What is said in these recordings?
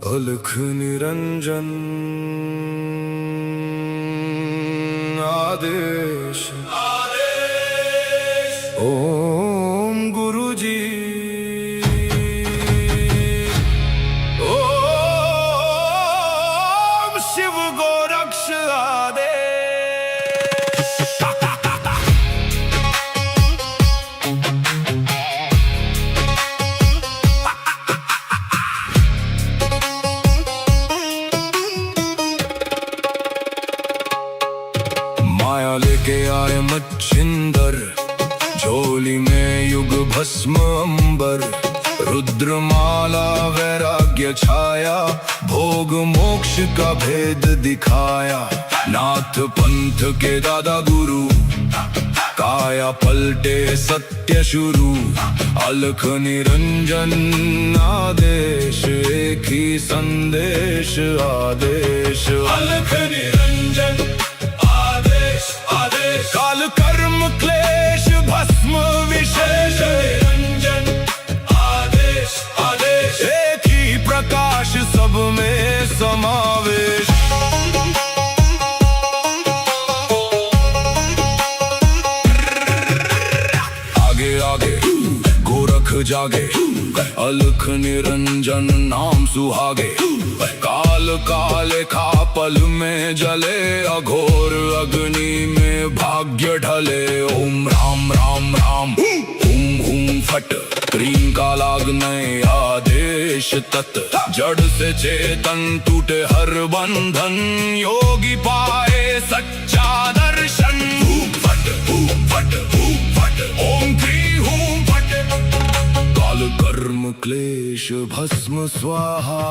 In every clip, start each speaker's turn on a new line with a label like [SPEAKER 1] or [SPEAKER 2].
[SPEAKER 1] अलख निरंजन आदेश ओम गुरुजी ओम शिव गोरक्ष आदेश। माया लेके आए मच्छिंदर, झोली में युग भस्म अंबर। रुद्रमाला वैराग्य छाया, भोग मोक्ष का भेद दिखाया। नाथ पंथ के दादा गुरु, काया पलटे सत्य शुरू। अलख निरंजन आदेश, एक ही संदेश आदेश। अलख निरंजन आदेश, काल कर्म क्लेश भस्म विशेष। निरंजन आदेश आदेश, एक ही प्रकाश सब में समावेश। आगे आगे गोरख जागे, अलख निरंजन नाम सुहागे। काल काले खा पल में जले, अघोर अग्नि में भाग्य ढले। ओम राम राम राम हुम हुम फट, क्रीम का लागने आदेश तत्। जड़ से चेतन टूटे हर बंधन, योगी पाए सच्चा दर्शन। हुम फट ओम क्री हुम फट, काल कर्म क्लेश भस्म स्वाहा।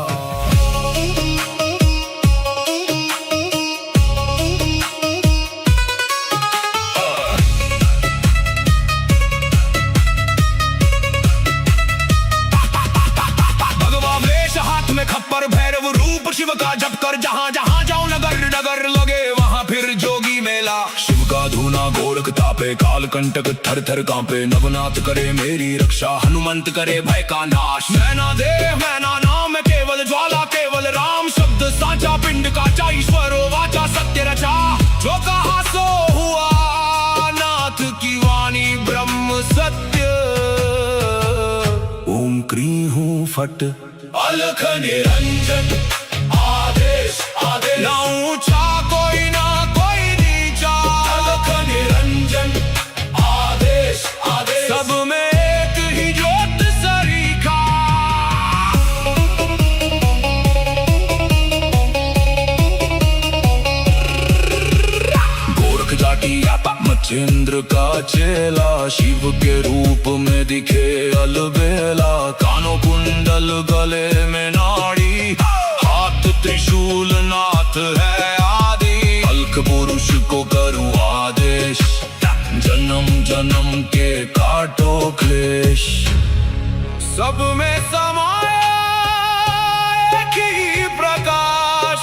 [SPEAKER 1] खप्पर भैरव रूप शिव का जप कर, जहाँ जहाँ जाओ नगर नगर लगे वहाँ फिर जोगी मेला। शिव का धूना गोरख तापे, काल कंटक थर थर कांपे। नवनाथ करे मेरी रक्षा, हनुमंत करे भय का नाश। मैना देह मैना नाम केवल ज्वाला, केवल राम शब्द साचा। पिंड काचा ईश्वरो वाचा, सत्य रचा। जो कहा सो हुआ, नाथ की वाणी ब्रह्म सत्य। ओम क्री हूँ फट, अलख निरंजन आदेश आदेश। ना ऊंचा कोई ना कोई नीचा, अलख निरंजन आदेश आदेश। सब में एक ही ज्योत सरीखा। गोरख जाटी आपा मच्छिंद्र का चेला, शिव के रूप में दिखे अलबेला। कानों कुंडल गले में नाड़ी, हाथ त्रिशूल नाथ है आदि। अलख पुरुष को करूं आदेश, जन्म जन्म के काटो क्लेश। सब में समाया एक ही प्रकाश,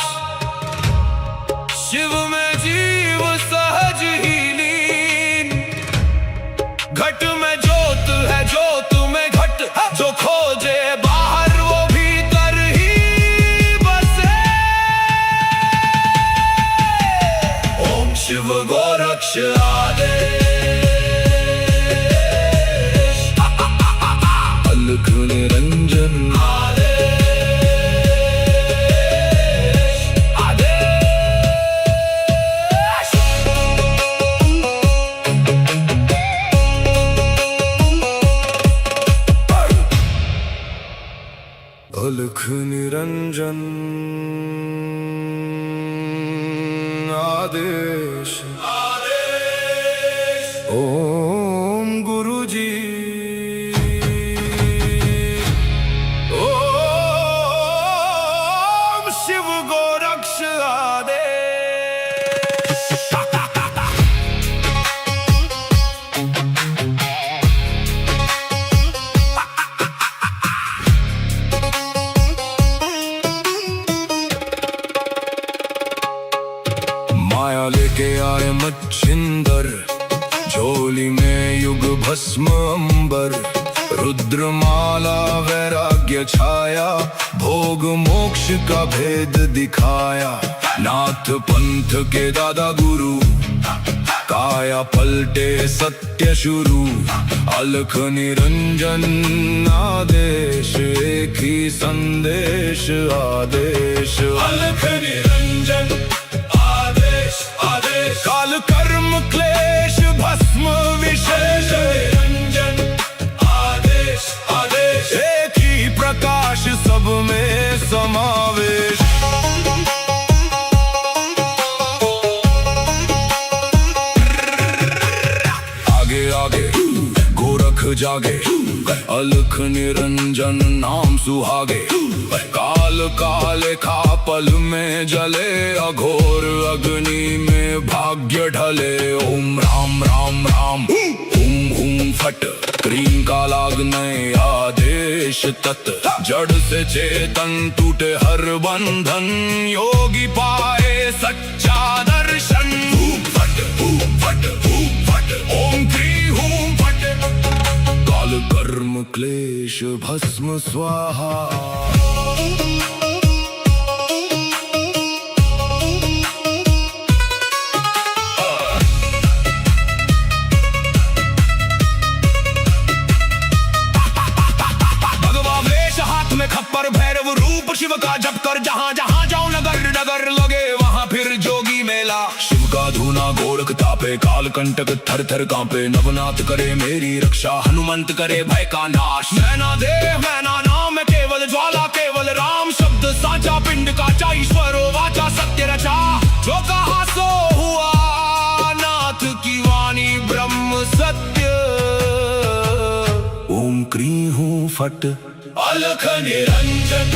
[SPEAKER 1] शिव में जीव सहज ही लीन। घट में ज्योत है, ज्योत में घट। जो खोजे बाहर वो भीतर ही बसे। ओम शिव गोरक्ष आदेश, अलख निरंजन आदेश आदेश। अलख निरंजन आदेश ओम गुरुजी ओम शिव गोरक्ष आदेश। माया लेके आए मच्छिंदर, झोली में युग भस्म अंबर। रुद्रमाला वैराग्य छाया, भोग मोक्ष का भेद दिखाया। नाथ पंथ के दादा गुरु, काया पलटे सत्य शुरू। अलख निरंजन आदेश, एक ही संदेश आदेश। अलख निरंजन आदेश आदेश, काल कर्म क्लेश भस्म विशेष। निरंजन आदेश आदेश, एक ही प्रकाश सब में समावेश। आगे आगे गोरख जागे, अलख निरंजन नाम सुहागे। काल काले खा पल में जले, अघोर अग्नि में भाग्य ढले। ओम राम राम राम हुम हुम फट, क्रीम का लागने आदेश तत्। जड़ से चेतन टूटे हर बंधन, योगी पाए सच्चा दर्शन। हुम फट हुम फट हुम फट, ओम क्री हुम फट। काल कर्म क्लेश भस्म स्वाहा। खप्पर भैरव रूप शिव का जप कर, जहाँ जहाँ जाऊं नगर नगर लगे वहाँ फिर जोगी मेला। शिव का धूना गोरख तापे, काल कंटक थर थर कांपे। नवनाथ करे मेरी रक्षा, हनुमंत करे भय का नाश। मैना देह मैना नाम है केवल ज्वाला, केवल राम शब्द साचा। पिंड काचा ईश्वरो वाचा, सत्य रचा जो कहा सो हुआ। नाथ की वाणी ब्रह्म सत्य। ओम क्री हूँ फट, अलख निरंजन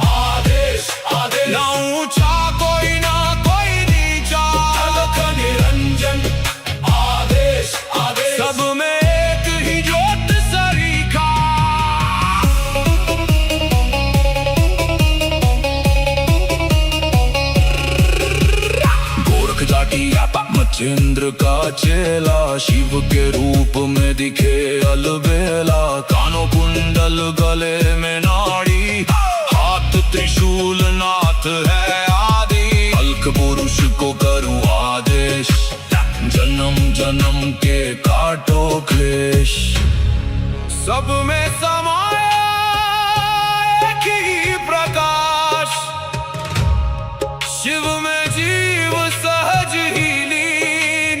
[SPEAKER 1] आदेश आदेश। ना ऊंचा कोई ना कोई नीचा, अलख निरंजन आदेश आदेश। सब में एक ही ज्योत सरीखा। गोरख जाटी मच्छिंद्र का चेला, शिव के रूप में दिखे अलबेला। कानों कुंडल गले में नाड़ी, हाथ त्रिशूल नाथ है आदि। अलख पुरुष को करूं आदेश, जन्म जन्म के काटो क्लेश। सब में समाया एक ही प्रकाश, शिव में जीव सहज ही लीन।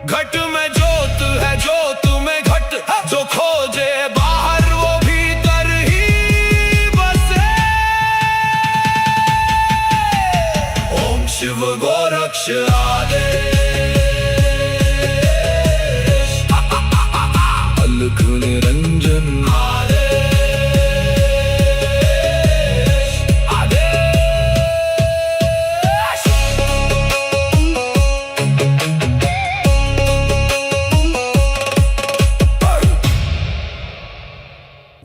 [SPEAKER 1] घट में ज्योत है ज्योत में घट, जो खोजे बाहर वो भीतर ही बसे। ओम शिव गोरक्ष आदेश। अलख निरंजन आदेश आदेश।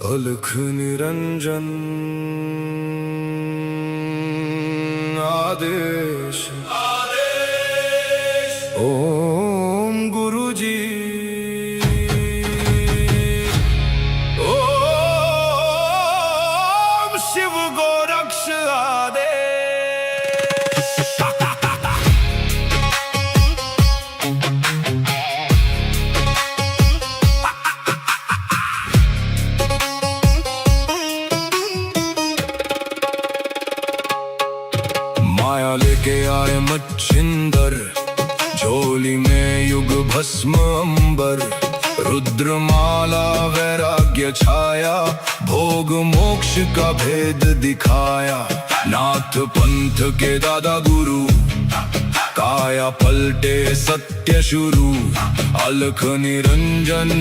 [SPEAKER 1] अलख निरंजन आदेश आदेश। ओम गुरुजी, ओम शिव गोरक्ष आदेश। माया लेके आए मच्छिंदर, झोली में युग भस्म अंबर। रुद्रमाला वैराग्य छाया, भोग मोक्ष का भेद दिखाया। नाथ पंथ के दादा गुरु, काया पलटे सत्य शुरू। अलख निरंजन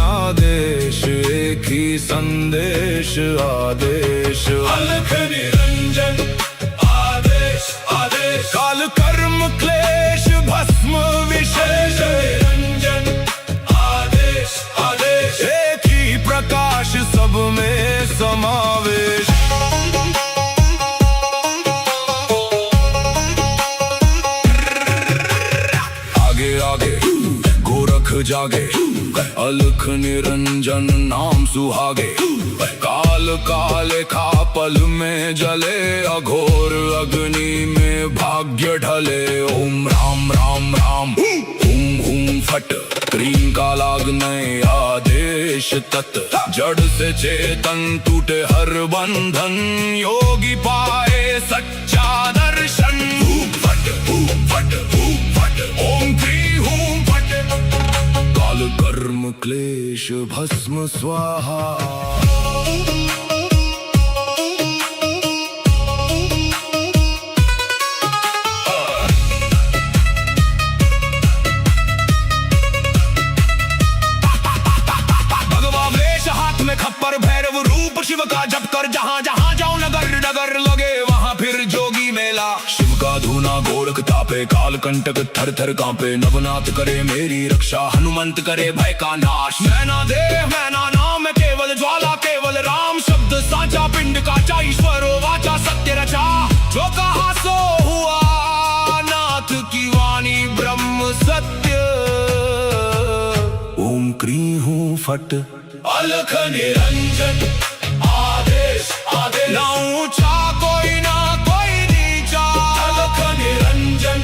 [SPEAKER 1] आदेश, एक ही संदेश आदेश। अलख निरंजन आदेश आदेश, काल कर्म क्लेश भस्म विशेष। निरंजन आदेश आदेश, एक ही प्रकाश सब में समावेश। आगे आगे गोरख जागे, अलख निरंजन नाम सुहागे। काल काले खा पल में जले, अघोर अग्नि में भाग्य ढले। ओम राम राम राम हुम हुम फट, क्रीम का लागने आदेश तत्। जड़ से चेतन टूटे हर बंधन, योगी पाए सच्चा दर्शन। फट फट फट, ओम क्री हूं फट, काल कर्म क्लेश भस्म स्वाहा।
[SPEAKER 2] खप्पर भैरव रूप शिव का जप कर, जहाँ जहाँ जाऊं नगर नगर लगे वहाँ फिर जोगी मेला।
[SPEAKER 1] शिव का धूना गोरख तापे, काल कंटक थर थर कांपे। नवनाथ करे मेरी रक्षा, हनुमंत करे भय का नाश।
[SPEAKER 2] मैना देह मैना नाम केवल ज्वाला, केवल राम शब्द साचा। पिंड काचा ईश्वरो वाचा, सत्य रचा। जो कहा सो हुआ, नाथ की वाणी ब्रह्म सत्य।
[SPEAKER 1] ओम क्री हूं फट,
[SPEAKER 2] अलख निरंजन आदेश आदेश। ना ऊंचा कोई ना कोई नीचा, अलख निरंजन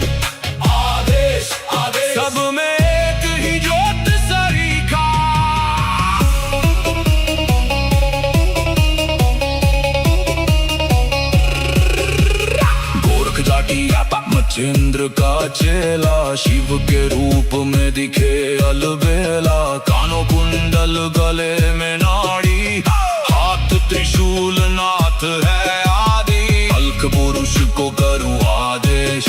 [SPEAKER 2] आदेश आदेश। सब में एक ही ज्योत सरीखा।
[SPEAKER 1] गोरख जाटी मच्छिंद्र का चेला, शिव के रूप में दिखे अलबेला। कानों कुंडल गले में नाड़ी, हाथ त्रिशूल नाथ है आदि। अलख पुरुष को करूं आदेश,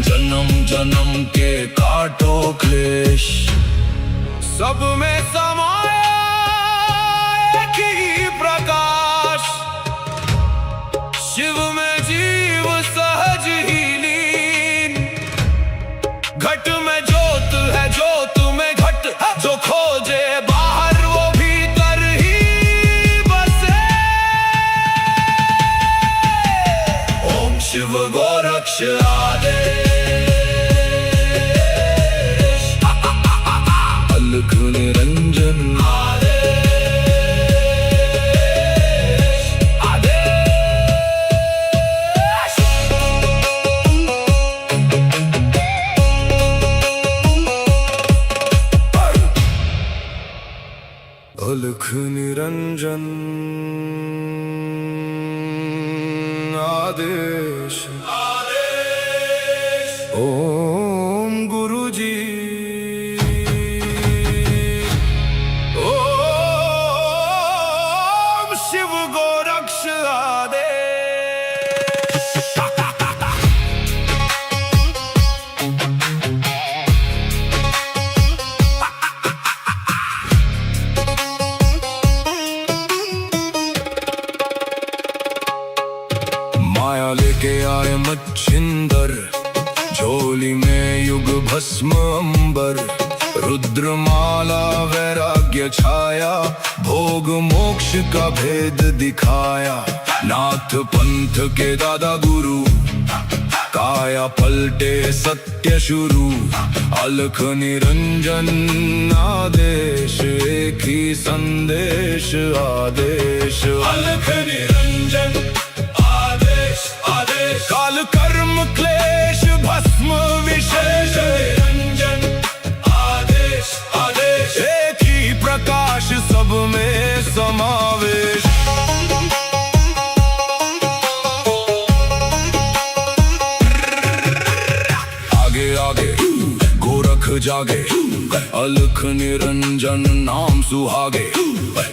[SPEAKER 1] जन्म जन्म के काटो क्लेश।
[SPEAKER 2] सब में समाया एक ही प्रकाश, शिव में जीव सहज ही लीन। घट में ज्योत है, ज्योत में घट। जो खोजे बाहर वो भीतर ही बसे। ओम शिव गोरक्ष आदेश।
[SPEAKER 1] अलख निरंजन
[SPEAKER 2] आदेश आदेश।
[SPEAKER 1] अलख निरंजन आदेश
[SPEAKER 2] आदेश।
[SPEAKER 1] ओम गुरु जी।
[SPEAKER 2] ओम शिव गोरक्ष आदेश।
[SPEAKER 1] माया लेके आए मच्छिंदर, झोली में युग भस्म अंबर। रुद्रमाला वैराग्य छाया, भोग मोक्ष का भेद दिखाया। नाथ पंथ के दादा गुरु, काया पलटे सत्य शुरू। अलख निरंजन आदेश, एक ही संदेश आदेश।
[SPEAKER 2] अलख निरंजन आदेश आदेश। काल कर्म क्लेश भस्म विशेष। निरंजन आदेश आदेश।
[SPEAKER 1] एक ही प्रकाश सब में समावेश। आगे आगे गोरख जागे, अलख निरंजन नाम सुहागे।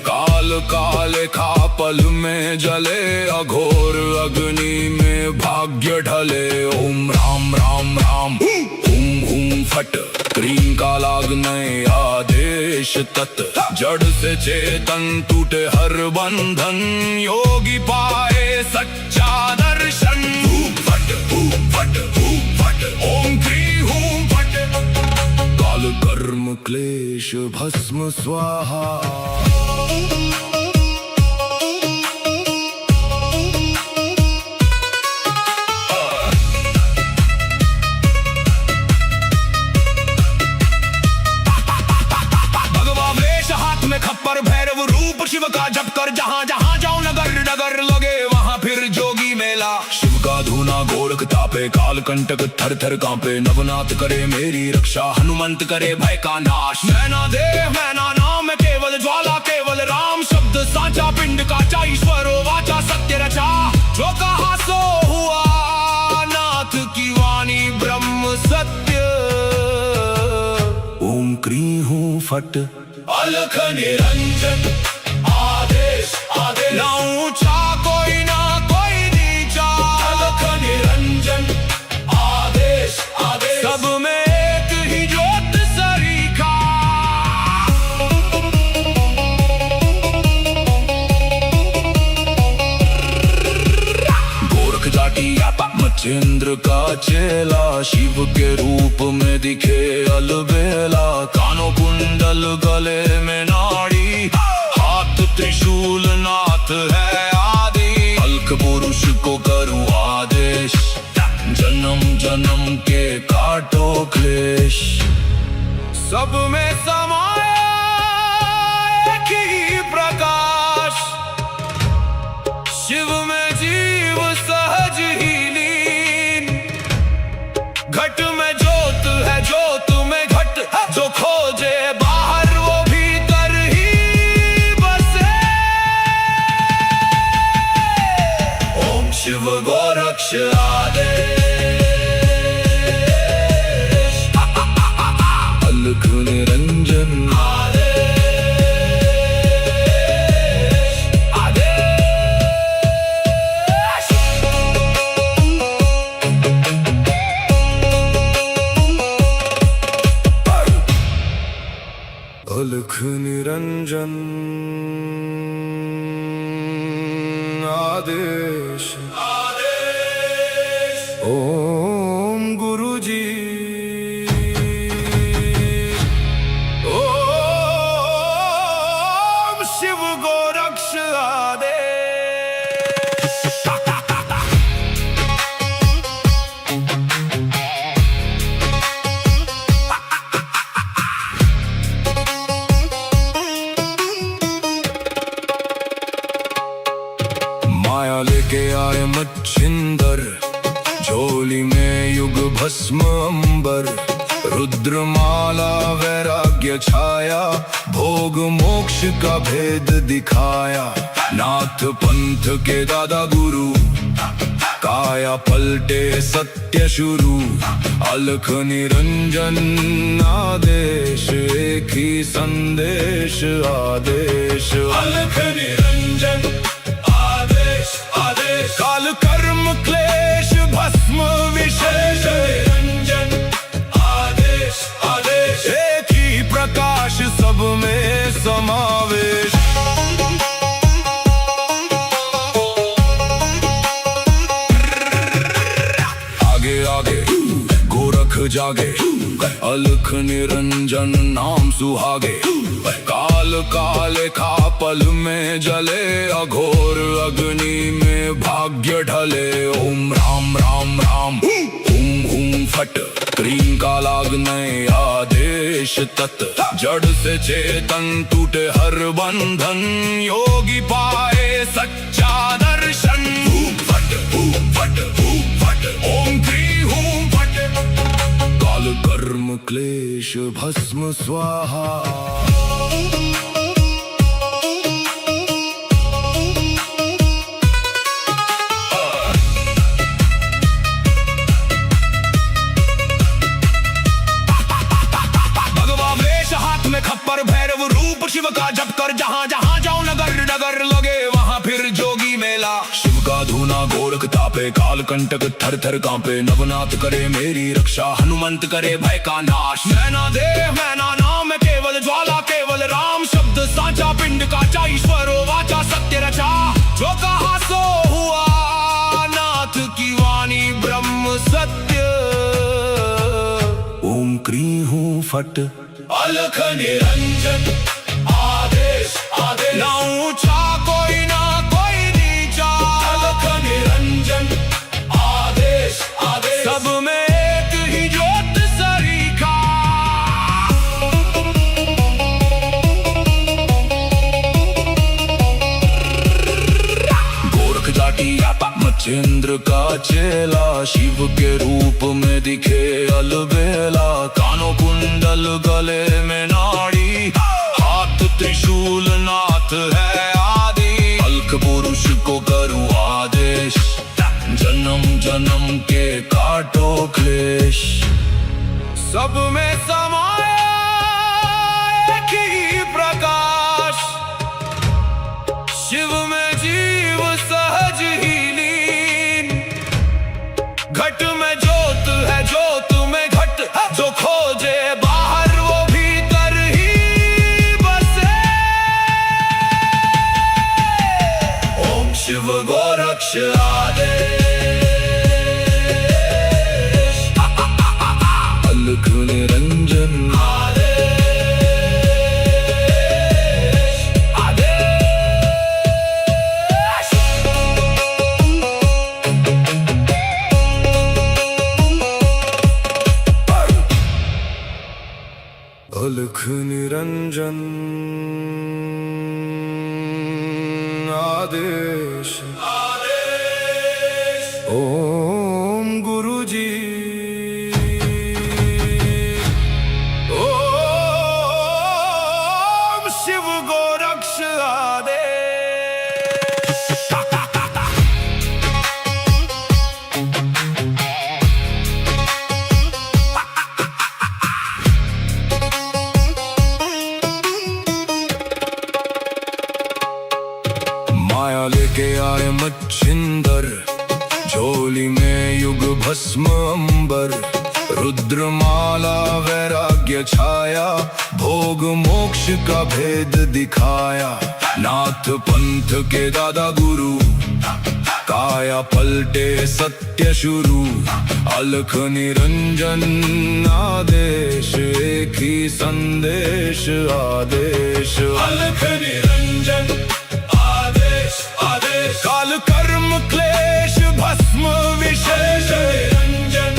[SPEAKER 1] काल काले खा पल में जले, अघोर अग्नि में भाग्य ढले। ओम राम राम राम हुम हुम फट, क्रीम का लागने आदेश तत्। जड़ से चेतन टूटे हर बंधन, योगी पाए सच्चा दर्शन। फट फट फट, ओम क्री हूं फट, काल कर्म क्लेश भस्म स्वाहा।
[SPEAKER 2] भगवा
[SPEAKER 1] तापे काल कंटक थर थर कांपे नवनाथ करे मेरी रक्षा हनुमंत करे भय का नाश
[SPEAKER 2] मैना देह मैना नाम है केवल ज्वाला केवल राम शब्द साचा पिंड काचा ईश्वरो वाचा सत्य रचा जो कहा सो हुआ नाथ की वाणी ब्रह्म सत्य
[SPEAKER 1] ओम क्री हूँ फट
[SPEAKER 2] अलख निरंजन आदेश आदेश ना ऊंचा कोई ना कोई नीचा अलख निरंजन आदेश आदेश सब में एक ही ज्योत सरीखा
[SPEAKER 1] गोरख जाटी मच्छिंद्र का चेला शिव के रूप में दिखे अलबेला कानों कुंडल गले में नाड़ी हाथ त्रिशूल नाथ है आदि अलख पुरुष को करूँ आदेश जन्म जन्म के काटो क्लेश
[SPEAKER 2] सब में समाया एक ही प्रकाश शिव में जीव सहज ही लीन घट में ज्योत है ज्योत में घट जो खोजे बाहर वो भीतर ही बसे ओम शिव गोरक्ष आदेश
[SPEAKER 1] अलख निरंजन अलख निरंजन आदेश ओम गुरु जी
[SPEAKER 2] ओम शिव गोरक्ष आदेश
[SPEAKER 1] माया लेके आए मच्छिंदर झोली में युग भस्म अंबर रुद्रमाला वैराग्य छाया भोग मोक्ष का भेद दिखाया नाथ पंथ के दादा गुरु काया पलटे सत्य शुरू अलख निरंजन आदेश एक ही संदेश आदेश
[SPEAKER 2] अलख निरंजन आदेश आदेश काल कर्म क्लेश भस्म विशेष निरंजन आदेश आदेश
[SPEAKER 1] एक ही प्रकाश सब में समावेश आगे आगे गोरख जागे अलख निरंजन नाम सुहागे काल काले खा पल में जले अघोर अग्नि में भाग्य ढले ओम राम राम राम हुम हुम फट क्रीम का लागने आदेश तत् जड़ से चेतन टूटे हर बंधन योगी पाए सच्चा दर्शन फट ओम क्री हूं फट काल कर्म क्लेश भस्म स्वाहा
[SPEAKER 2] खप्पर भैरव रूप शिव का जप कर जहाँ जहाँ जाओ नगर नगर लगे वहाँ फिर जोगी मेला
[SPEAKER 1] शिव का धूना गोरख तापे काल कंटक थर थर कांपे नवनाथ करे मेरी रक्षा हनुमंत करे भय का नाश
[SPEAKER 2] मैना देह मैना नाम है केवल ज्वाला केवल राम शब्द साचा पिंड काचा ईश्वरो वाचा सत्य रचा जो कहा सो हुआ नाथ की वाणी ब्रह्म सत्य
[SPEAKER 1] ओम क्री हूँ फट
[SPEAKER 2] अलख निरंजन आदेश आदेश ना ऊंचा कोई ना कोई नीचा अलख निरंजन आदेश आदेश सब में एक ही ज्योत सरीखा
[SPEAKER 1] गोरख जाटी मचेंद्र का चेला, शिव के रूप में दिखे अलबेला। कानों कुंडल गले में नाड़ी, हाथ त्रिशूल नाथ है आदि। अलख पुरुष को करूँ आदेश, जन्म जन्म के काटो क्लेश। सब में समाया एक ही प्रकाश, शिव में जीव सहज ही लीन। घट में ज्योत है, ज्योत में घट, जो खोजे बाहर वो भीतर ही बसे। ओम शिव गोरक्ष आदेश, अलख निरंजन आदेश, आदेश। अलख निरंजन आदेश, आदेश। ओम गुरुजी, ओम शिव गोरक्ष आदेश। माया लेके आए मच्छिंदर, झोली में युग भस्म अंबर। रुद्रमाला वैराग्य छाया, भोग मोक्ष का भेद दिखाया। नाथ पंथ के दादा गुरु, काया पलटे सत्य शुरू। अलख निरंजन आदेश, एक ही संदेश आदेश। अलख निरंजन आदेश, आदेश। काल कर्म क्लेश भस्म विशेष, निरंजन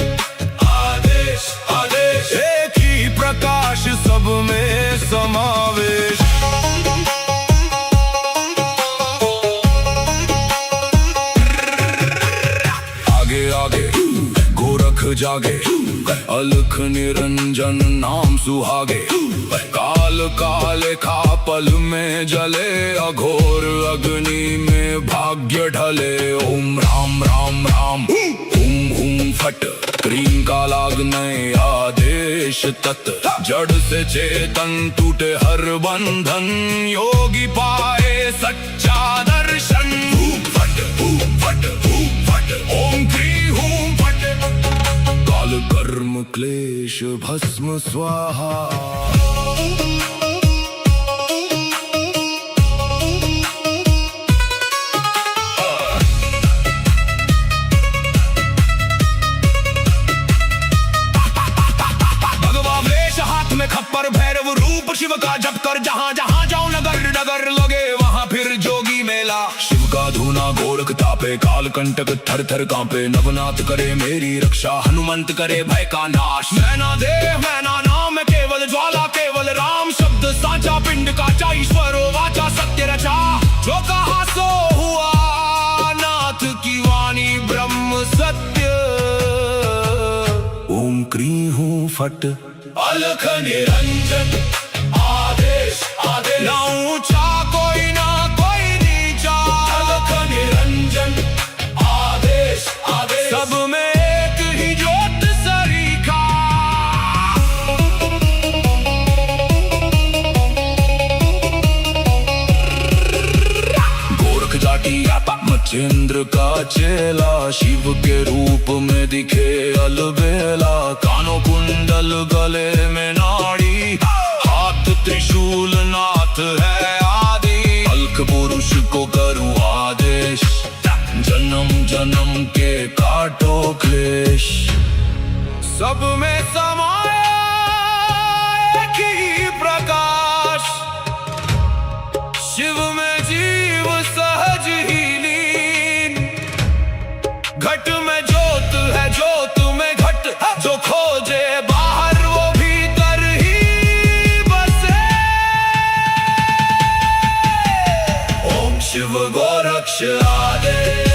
[SPEAKER 1] आदेश, आदेश। एक ही प्रकाश, सब में समावेश। आगे आगे गोरख जागे, अलख निरंजन नाम सुहागे। काल काले खा पल में जले, अघोर अग्नि में भाग्य ढले। ओम राम राम राम, हुम हुम फट, क्रीम का लागने आदेश तत्। जड़ से चेतन टूटे हर बंधन, योगी पाए सच्चा दर्शन। हूम फट, हूम फट, हूम फट, ओम क्री हूम फट। काल कर्म क्लेश भस्म स्वाहा। खप्पर भैरव रूप शिव का जप कर, जहाँ जहाँ जाऊं नगर नगर लगे वहाँ फिर जोगी मेला। शिव का धूना गोरख तापे, काल कंटक थर थर कांपे। नवनाथ करे मेरी रक्षा, हनुमंत करे भय का नाश। मैना देव मैना नाम केवल ज्वाला, केवल राम शब्द साचा। पिंड का ईश्वर वाचा, सत्य रचा। जो कहा सो हुआ, नाथ की वाणी ब्रह्म सत्य। ओम क्री हूँ फट, अलख निरंजन आदेश, आदेश। ना ऊंचा कोई ना कोई नीचा, अलख निरंजन आदेश, आदेश। सब में एक ही ज्योत सरीखा। गोरख जाटी मचेंद्र का चेला, शिव के रूप में दिखे अलबेला। कानों कुंडल गले में नाड़ी, हाथ त्रिशूल नाथ है आदि। अलख पुरुष को करूँ आदेश, जन्म जन्म के काटो क्लेश। सब में समाया एक ही प्रकाश, शिव में जीव सहज ही लीन। घट में ज्योत है, ज्योत में घट, जो खोजे बाहर वो भीतर ही बसे। ओम शिव गोरक्ष आदेश।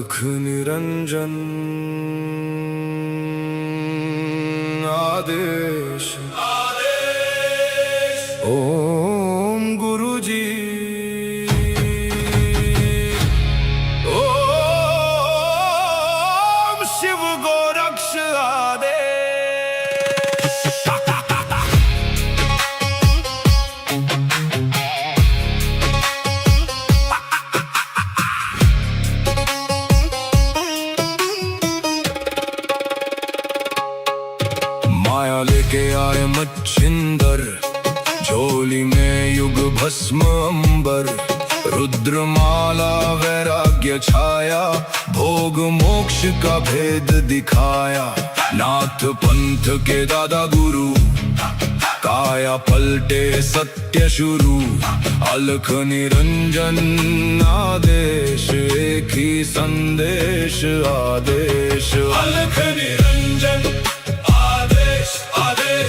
[SPEAKER 1] अलख निरंजन आदेश ओम गुरुजी ओम शिव गोरक्ष आदेश। माया लेके आए मच्छिंदर, झोली में युग भस्म अंबर, रुद्रमाला वैराग्य छाया, भोग मोक्ष का भेद दिखाया। नाथ पंथ के दादा गुरु, काया पलटे सत्य शुरू, अलख निरंजन आदेश, एक ही संदेश आदेश। अलख निरंजन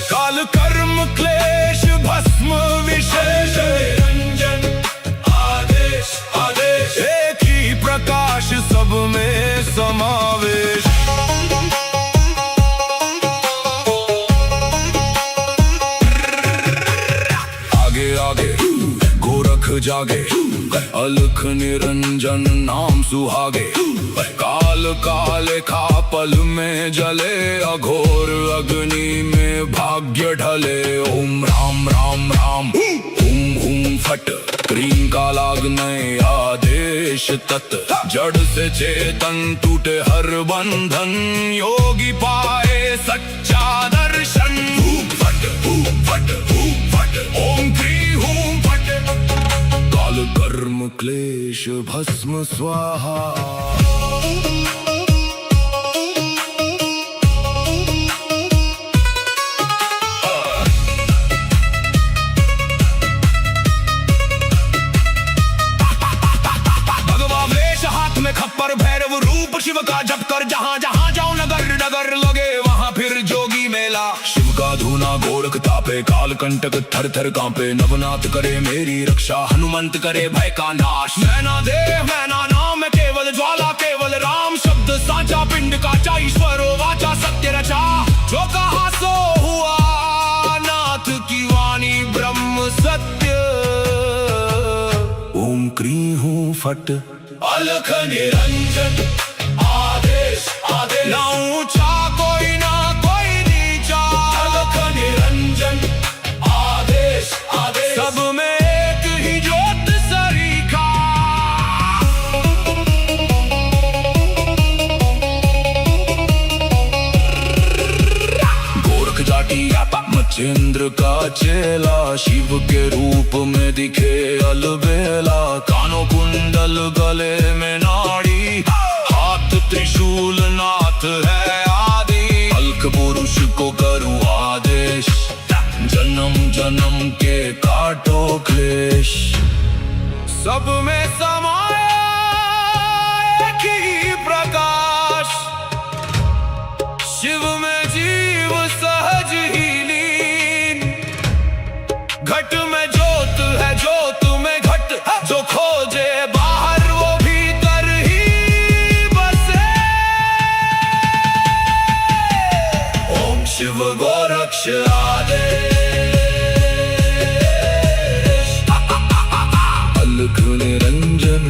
[SPEAKER 1] काल कर्म क्लेश भस्म विशेष, निरंजन आदेश आदेश, एक ही प्रकाश सब में समावेश। आगे आगे गोरख जागे, अलख निरंजन नाम सुहागे, काल काले खा पल में जले, अघोर अग्नि में भाग्य ढले। ओम राम राम राम हुम हुम फट, क्रीम का लागने आदेश तत्, जड़ से चेतन टूटे हर बंधन, योगी पाए सच्चा दर्शन। हुम फट ओम क्री हुम फट, काल कर्म क्लेश भस्म स्वाहा। खप्पर भैरव रूप शिव का जप कर, जहाँ जहाँ जाओ नगर नगर लगे वहाँ फिर जोगी मेला। शिव का धूना गोरख तापे, काल कंटक थर थर कांपे, नवनाथ करे मेरी रक्षा, हनुमंत करे भय का नाश। मैना देव मैना नाम केवल ज्वाला, केवल राम शब्द साचा, पिंड काचा ईश्वरो वाचा, सत्य रचा। जो कहा सो हुआ, नाथ की वाणी ब्रह्म सत्य। ओम क्री हूँ फट, अलख निरंजन आदेश आदेश, ना ऊंचा कोई ना कोई नीचा, अलख निरंजन आदेश आदेश, सब में एक ही ज्योत सरीखा। गोरख जाटी मच्छिंद्र का चेला, शिव के रूप में दिखे अलबेला, कानों कुंडल गले में नाड़ी, हाथ त्रिशूल नाथ है आदि, अलख पुरुष को करूं आदेश, जन्म जन्म के काटो क्लेश। सब में समाया एक ही प्रकाश, शिव में जीव सहज ही लीन, घट में ज्योत है ज्योत में घट, जो खोजे बाहर वो भीतर ही बसे। ओम शिव गोरक्ष आदेश, अलख निरंजन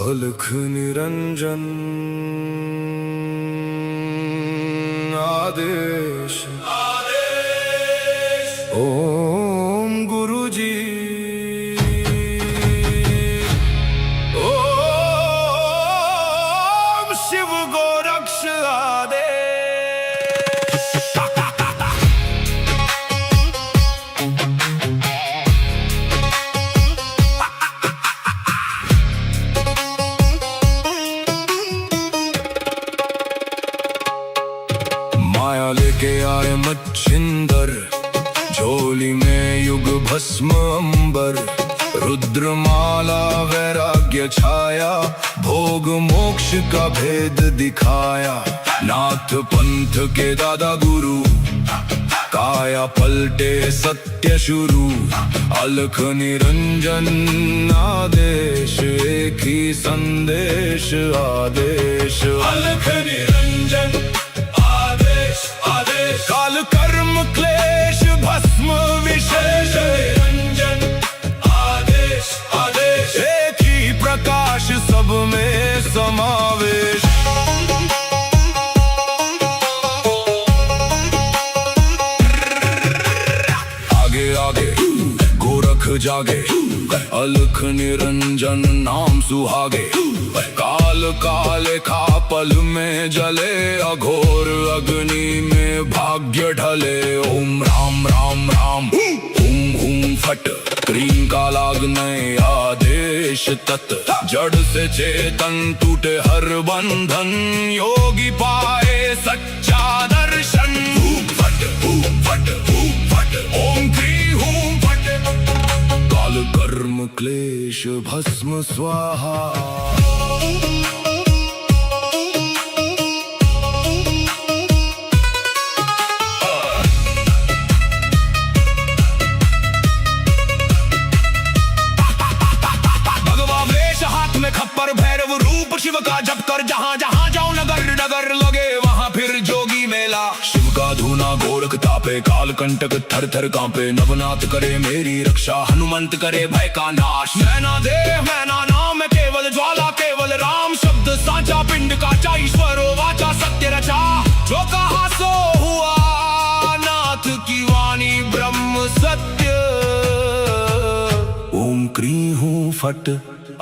[SPEAKER 1] अलख निरंजन आदेश आदेश। ओम गुरुजी ओम शिव गोरक्ष आदेश। माया लेके आए मच्छिंदर, झोली में युग भस्म अंबर, रुद्रमाला वैराग्य छाया, भोग मोक्ष का भेद दिखाया। नाथ पंथ के दादा गुरु, काया पलटे सत्य शुरू। अलख निरंजन आदेश, एक ही संदेश आदेश। अलख निरंजन आदेश आदेश, काल कर्म क्लेश भस्म विशेष। निरंजन आदेश आदेश, एक ही प्रकाश सब में समावेश। गोरख जागे, अलख निरंजन नाम सुहागे। काल काले खा पल में जले, अघोर अग्नि में भाग्य ढले। ओम राम राम राम, हुम हुम फट, क्रीम का लागने आदेश तत्। जड़ से चेतन टूटे हर बंधन, योगी पाए सच्चा दर्शन। फट फट फट, ओम क्री हूं फट, काल कर्म क्लेश भस्म स्वाहा। भगवा वेश हाथ में खप्पर, भैरव रूप शिव का जप कर। जहां जहां जाऊं नगर नगर लगे, वहां फिर जोगी मेला। शिव का धूना गोरख तापे, काल कंटक थर थर कांपे। नवनाथ करे मेरी रक्षा, हनुमंत करे भय का नाश। मैना देह मैना नाम, केवल ज्वाला केवल राम। शब्द साचा पिंड का ईश्वर वाचा सत्य रचा। जो कहा सो हुआ, नाथ की वाणी ब्रह्म सत्य। ओम क्री हूं फट,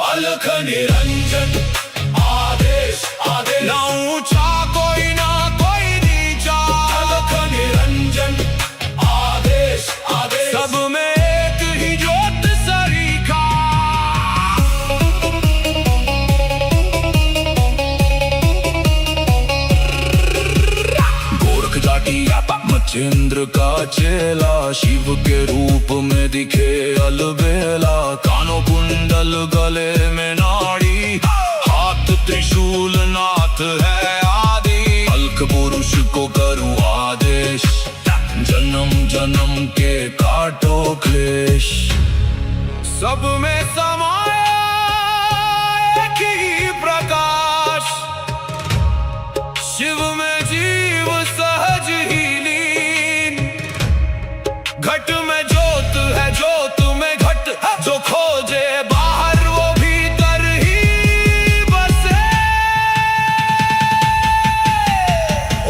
[SPEAKER 1] अलख निरंजन आदेश आदेश। ना ऊंचा कोई ना कोई नीचा, अलख निरंजन आदेश आदेश। सब में एक ही ज्योत सरीखा। गोरख जाटी मच्छिंद्र का चेला, शिव के रूप में दिखे अलबेला। कानों कुंडल गले में नाड़ी, हाथ त्रिशूल नाथ है आदि। अलख पुरुष को करूं आदेश, जन्म जन्म के काटो क्लेश। सब में समाया एक ही प्रकाश, शिव में जीव सहज ही लीन। घट में ज्योत है, ज्योत में घट, जो खोजे बाहर वो भीतर ही बसे।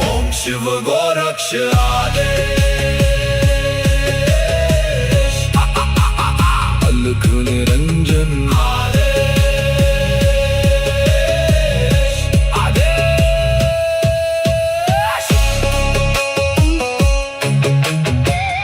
[SPEAKER 1] ओम शिव गोरक्ष आदेश।